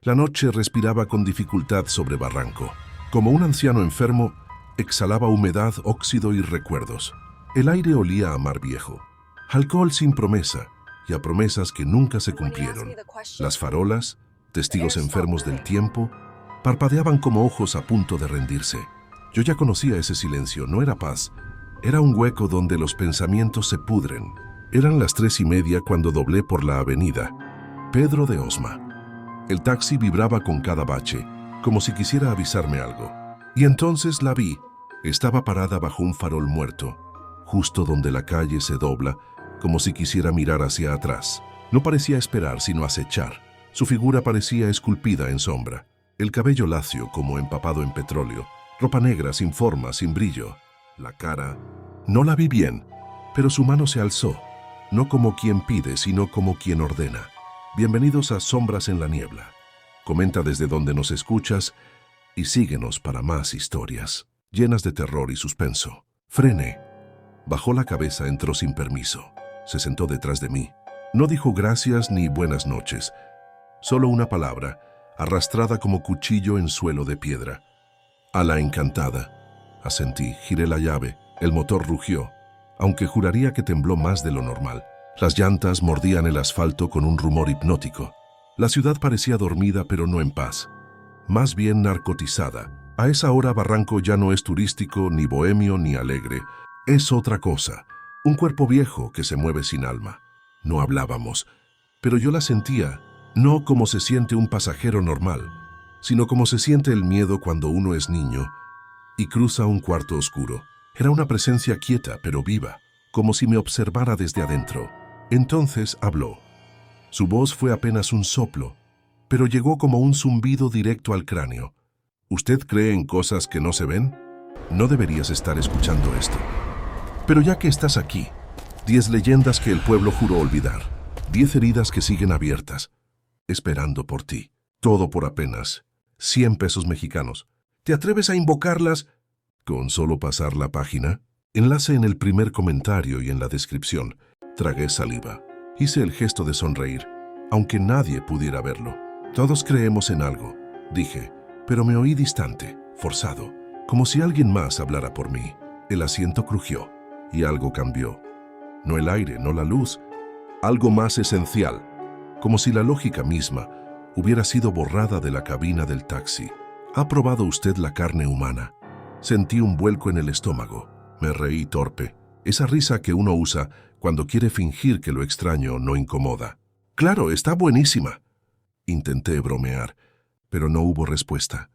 La noche respiraba con dificultad sobre Barranco. Como un anciano enfermo, exhalaba humedad, óxido y recuerdos. El aire olía a mar viejo. Alcohol sin promesa y a promesas que nunca se cumplieron. Las farolas, testigos enfermos del tiempo, parpadeaban como ojos a punto de rendirse. Yo ya conocía ese silencio, no era paz. Era un hueco donde los pensamientos se pudren. Eran las 3:30 cuando doblé por la avenida Pedro de Osma. El taxi vibraba con cada bache, como si quisiera avisarme algo. Y entonces la vi. Estaba parada bajo un farol muerto, justo donde la calle se dobla, como si quisiera mirar hacia atrás. No parecía esperar, sino acechar. Su figura parecía esculpida en sombra. El cabello lacio, como empapado en petróleo. Ropa negra, sin forma, sin brillo. La cara... No la vi bien, pero su mano se alzó. No como quien pide, sino como quien ordena. Bienvenidos a Sombras en la Niebla. Comenta desde donde nos escuchas y síguenos para más historias, llenas de terror y suspenso. Frené. Bajó la cabeza, entró sin permiso. Se sentó detrás de mí. No dijo gracias ni buenas noches. Solo una palabra, arrastrada como cuchillo en suelo de piedra. A la encantada. Asentí, giré la llave. El motor rugió, aunque juraría que tembló más de lo normal. Las llantas mordían el asfalto con un rumor hipnótico. La ciudad parecía dormida, pero no en paz. Más bien narcotizada. A esa hora Barranco ya no es turístico, ni bohemio, ni alegre. Es otra cosa. Un cuerpo viejo que se mueve sin alma. No hablábamos, pero yo la sentía, no como se siente un pasajero normal, sino como se siente el miedo cuando uno es niño y cruza un cuarto oscuro. Era una presencia quieta, pero viva, como si me observara desde adentro. Entonces habló. Su voz fue apenas un soplo, pero llegó como un zumbido directo al cráneo. ¿Usted cree en cosas que no se ven? No deberías estar escuchando esto. Pero ya que estás aquí, 10 leyendas que el pueblo juró olvidar, 10 heridas que siguen abiertas, esperando por ti. Todo por apenas 100 pesos mexicanos. ¿Te atreves a invocarlas? Con solo pasar la página, enlace en el primer comentario y en la descripción. Tragué saliva. Hice el gesto de sonreír, aunque nadie pudiera verlo. Todos creemos en algo, dije, pero me oí distante, forzado, como si alguien más hablara por mí. El asiento crujió y algo cambió. No el aire, no la luz, algo más esencial, como si la lógica misma hubiera sido borrada de la cabina del taxi. ¿Ha probado usted la carne humana? Sentí un vuelco en el estómago. Me reí torpe. Esa risa que uno usa cuando quiere fingir que lo extraño no incomoda. Claro, está buenísima. Intenté bromear, pero no hubo respuesta.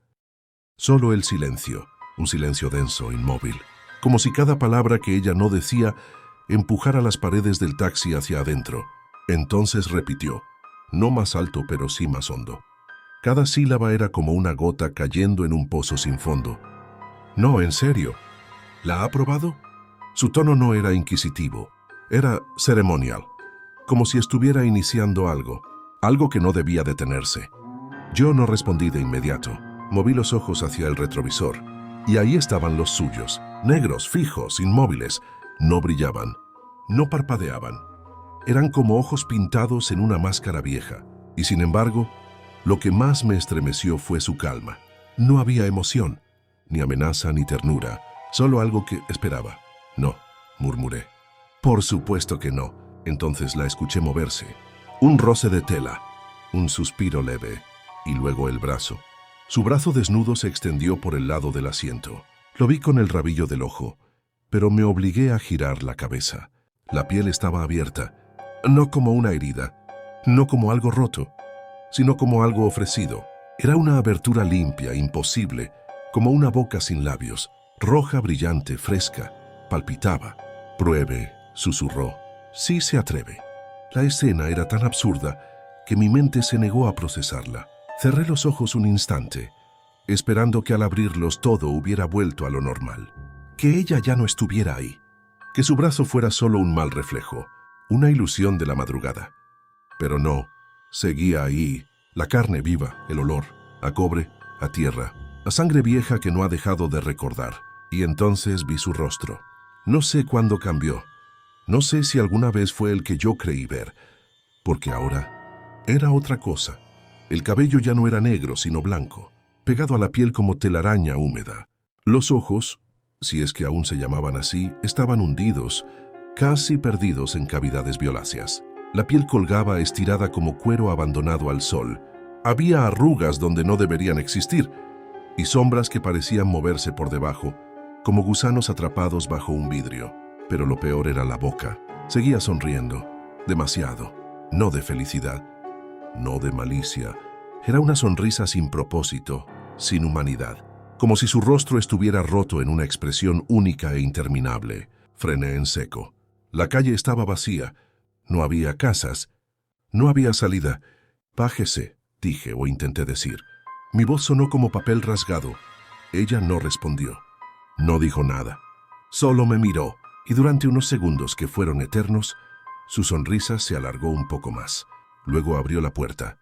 Solo el silencio, un silencio denso, inmóvil, como si cada palabra que ella no decía empujara las paredes del taxi hacia adentro. Entonces repitió, no más alto pero sí más hondo. Cada sílaba era como una gota cayendo en un pozo sin fondo. No, en serio. ¿La ha probado? Su tono no era inquisitivo, era ceremonial, como si estuviera iniciando algo que no debía detenerse. Yo no respondí de inmediato. Moví los ojos hacia el retrovisor, y ahí estaban los suyos, negros, fijos, inmóviles. No brillaban, no parpadeaban. Eran como ojos pintados en una máscara vieja, y sin embargo, lo que más me estremeció fue su calma. No había emoción, ni amenaza ni ternura, solo algo que esperaba. No, murmuré. Por supuesto que no. Entonces la escuché moverse. Un roce de tela, un suspiro leve, y luego el brazo. Su brazo desnudo se extendió por el lado del asiento. Lo vi con el rabillo del ojo, pero me obligué a girar la cabeza. La piel estaba abierta, no como una herida, no como algo roto, sino como algo ofrecido. Era una abertura limpia, imposible, como una boca sin labios, roja, brillante, fresca. Palpitaba. Pruebe, susurró. Sí se atreve. La escena era tan absurda que mi mente se negó a procesarla. Cerré los ojos un instante, esperando que al abrirlos todo hubiera vuelto a lo normal. Que ella ya no estuviera ahí. Que su brazo fuera solo un mal reflejo, una ilusión de la madrugada. Pero no, seguía ahí, la carne viva, el olor, a cobre, a tierra, a sangre vieja que no ha dejado de recordar. Y entonces vi su rostro. No sé cuándo cambió. No sé si alguna vez fue el que yo creí ver, porque ahora era otra cosa. El cabello ya no era negro, sino blanco, pegado a la piel como telaraña húmeda. Los ojos, si es que aún se llamaban así, estaban hundidos, casi perdidos en cavidades violáceas. La piel colgaba estirada como cuero abandonado al sol. Había arrugas donde no deberían existir, y sombras que parecían moverse por debajo, como gusanos atrapados bajo un vidrio. Pero lo peor era la boca. Seguía sonriendo, demasiado, no de felicidad, no de malicia. Era una sonrisa sin propósito, sin humanidad, como si su rostro estuviera roto en una expresión única e interminable. Frené en seco. La calle estaba vacía, no había casas, no había salida. «Bájese», dije o intenté decir. Mi voz sonó como papel rasgado. Ella no respondió. No dijo nada. Solo me miró, y durante unos segundos que fueron eternos, su sonrisa se alargó un poco más. Luego abrió la puerta.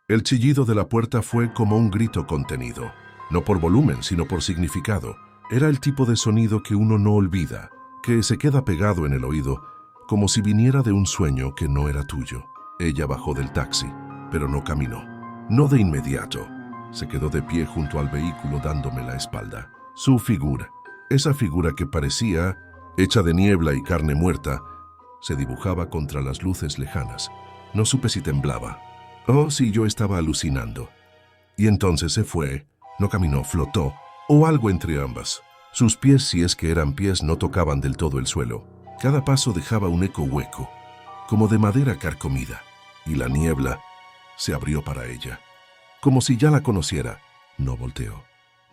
El chillido de la puerta fue como un grito contenido, no por volumen, sino por significado. Era el tipo de sonido que uno no olvida, que se queda pegado en el oído, como si viniera de un sueño que no era tuyo. Ella bajó del taxi, pero no caminó. No de inmediato. Se quedó de pie junto al vehículo dándome la espalda. Su figura, esa figura que parecía hecha de niebla y carne muerta, se dibujaba contra las luces lejanas. No supe si temblaba o si yo estaba alucinando. Y entonces se fue, no caminó, flotó, o algo entre ambas. Sus pies, si es que eran pies, no tocaban del todo el suelo. Cada paso dejaba un eco hueco, como de madera carcomida, y la niebla se abrió para ella. Como si ya la conociera. No volteó,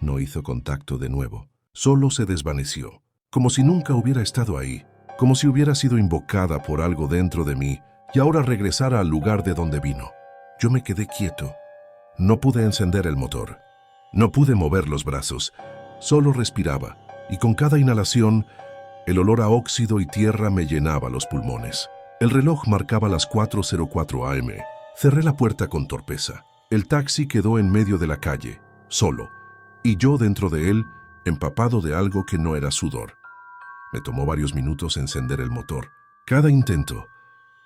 no hizo contacto de nuevo, solo se desvaneció, como si nunca hubiera estado ahí, como si hubiera sido invocada por algo dentro de mí y ahora regresara al lugar de donde vino. Yo me quedé quieto. No pude encender el motor. No pude mover los brazos. Solo respiraba, y con cada inhalación, el olor a óxido y tierra me llenaba los pulmones. El reloj marcaba las 4:04 am. Cerré la puerta con torpeza. El taxi quedó en medio de la calle, solo, y yo dentro de él, empapado de algo que no era sudor. Me tomó varios minutos encender el motor. Cada intento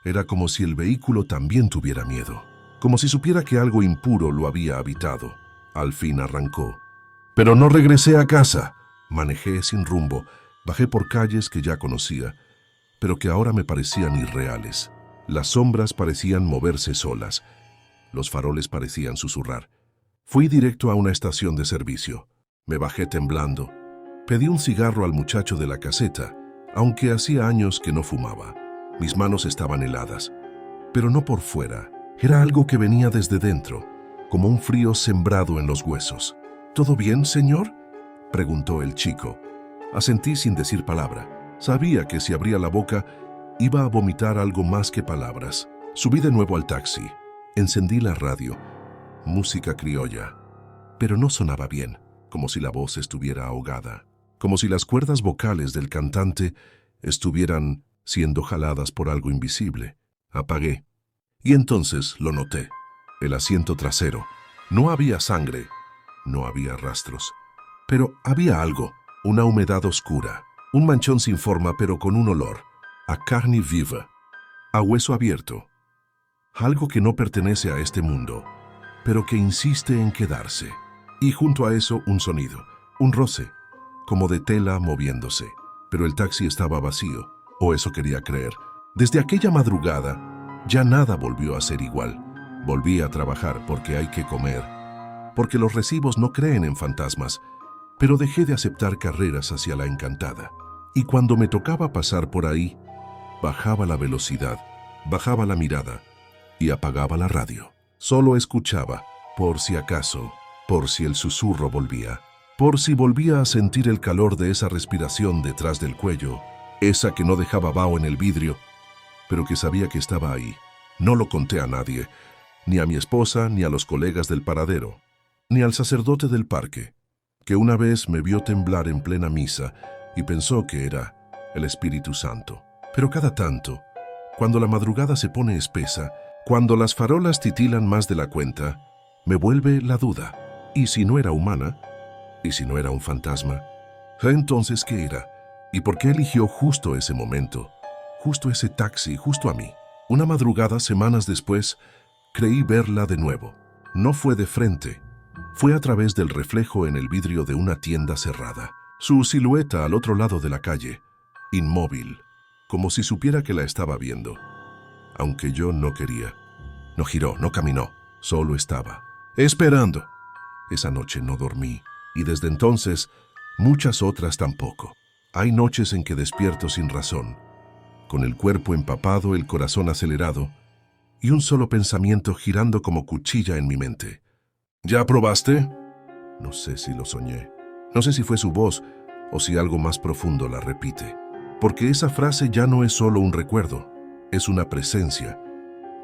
era como si el vehículo también tuviera miedo, como si supiera que algo impuro lo había habitado. Al fin arrancó. Pero no regresé a casa. Manejé sin rumbo, bajé por calles que ya conocía, pero que ahora me parecían irreales. Las sombras parecían moverse solas. Los faroles parecían susurrar. Fui directo a una estación de servicio. Me bajé temblando. Pedí un cigarro al muchacho de la caseta, aunque hacía años que no fumaba. Mis manos estaban heladas, pero no por fuera. Era algo que venía desde dentro, como un frío sembrado en los huesos. «¿Todo bien, señor?», preguntó el chico. Asentí sin decir palabra. Sabía que si abría la boca, iba a vomitar algo más que palabras. Subí de nuevo al taxi. Encendí la radio. Música criolla. Pero no sonaba bien, como si la voz estuviera ahogada, como si las cuerdas vocales del cantante estuvieran siendo jaladas por algo invisible. Apagué. Y entonces lo noté. El asiento trasero. No había sangre. No había rastros. Pero había algo. Una humedad oscura. Un manchón sin forma, pero con un olor. A carne viva. A hueso abierto. Algo que no pertenece a este mundo, pero que insiste en quedarse. Y junto a eso un sonido. Un roce. Como de tela moviéndose. Pero el taxi estaba vacío. O eso quería creer. Desde aquella madrugada, ya nada volvió a ser igual. Volví a trabajar porque hay que comer, porque los recibos no creen en fantasmas, pero dejé de aceptar carreras hacia la Encantada. Y cuando me tocaba pasar por ahí, bajaba la velocidad, bajaba la mirada y apagaba la radio. Solo escuchaba, por si acaso, por si el susurro volvía, por si volvía a sentir el calor de esa respiración detrás del cuello, esa que no dejaba vaho en el vidrio, pero que sabía que estaba ahí. No lo conté a nadie, ni a mi esposa, ni a los colegas del paradero, ni al sacerdote del parque, que una vez me vio temblar en plena misa y pensó que era el Espíritu Santo. Pero cada tanto, cuando la madrugada se pone espesa, cuando las farolas titilan más de la cuenta, me vuelve la duda. ¿Y si no era humana? ¿Y si no era un fantasma? Entonces, ¿qué era? ¿Y por qué eligió justo ese momento? Justo ese taxi, justo a mí. Una madrugada, semanas después, creí verla de nuevo. No fue de frente, fue a través del reflejo en el vidrio de una tienda cerrada. Su silueta al otro lado de la calle, inmóvil, como si supiera que la estaba viendo. Aunque yo no quería. No giró, no caminó, solo estaba, esperando. Esa noche no dormí, y desde entonces, muchas otras tampoco. Hay noches en que despierto sin razón, con el cuerpo empapado, el corazón acelerado, y un solo pensamiento girando como cuchilla en mi mente. ¿Ya probaste? No sé si lo soñé. No sé si fue su voz o si algo más profundo la repite. Porque esa frase ya no es solo un recuerdo, es una presencia,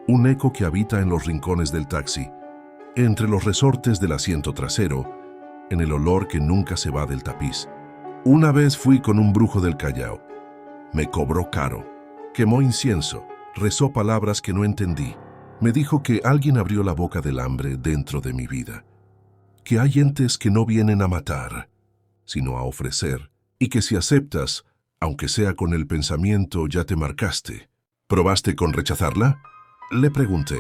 un eco que habita en los rincones del taxi, entre los resortes del asiento trasero, en el olor que nunca se va del tapiz. Una vez fui con un brujo del Callao. Me cobró caro, quemó incienso, rezó palabras que no entendí. Me dijo que alguien abrió la boca del hambre dentro de mi vida, que hay entes que no vienen a matar, sino a ofrecer, y que si aceptas, aunque sea con el pensamiento, ya te marcaste. ¿Probaste con rechazarla? Le pregunté.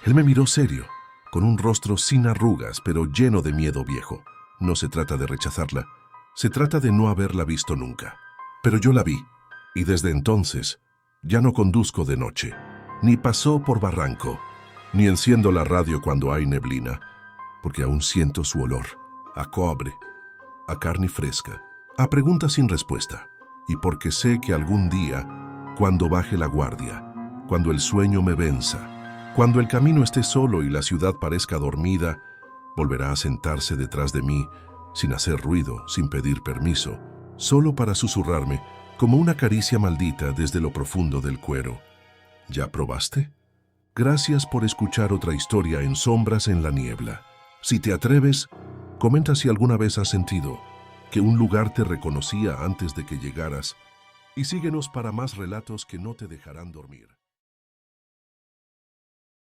Él me miró serio, con un rostro sin arrugas, pero lleno de miedo viejo. No se trata de rechazarla, se trata de no haberla visto nunca. Pero yo la vi, y desde entonces ya no conduzco de noche, ni paso por Barranco, ni enciendo la radio cuando hay neblina, porque aún siento su olor, a cobre, a carne fresca, a preguntas sin respuesta, y porque sé que algún día, cuando baje la guardia, cuando el sueño me venza, cuando el camino esté solo y la ciudad parezca dormida, volverá a sentarse detrás de mí, sin hacer ruido, sin pedir permiso, solo para susurrarme, como una caricia maldita desde lo profundo del cuero. ¿Ya probaste? Gracias por escuchar otra historia en Sombras en la Niebla. Si te atreves, comenta si alguna vez has sentido que un lugar te reconocía antes de que llegaras, y síguenos para más relatos que no te dejarán dormir.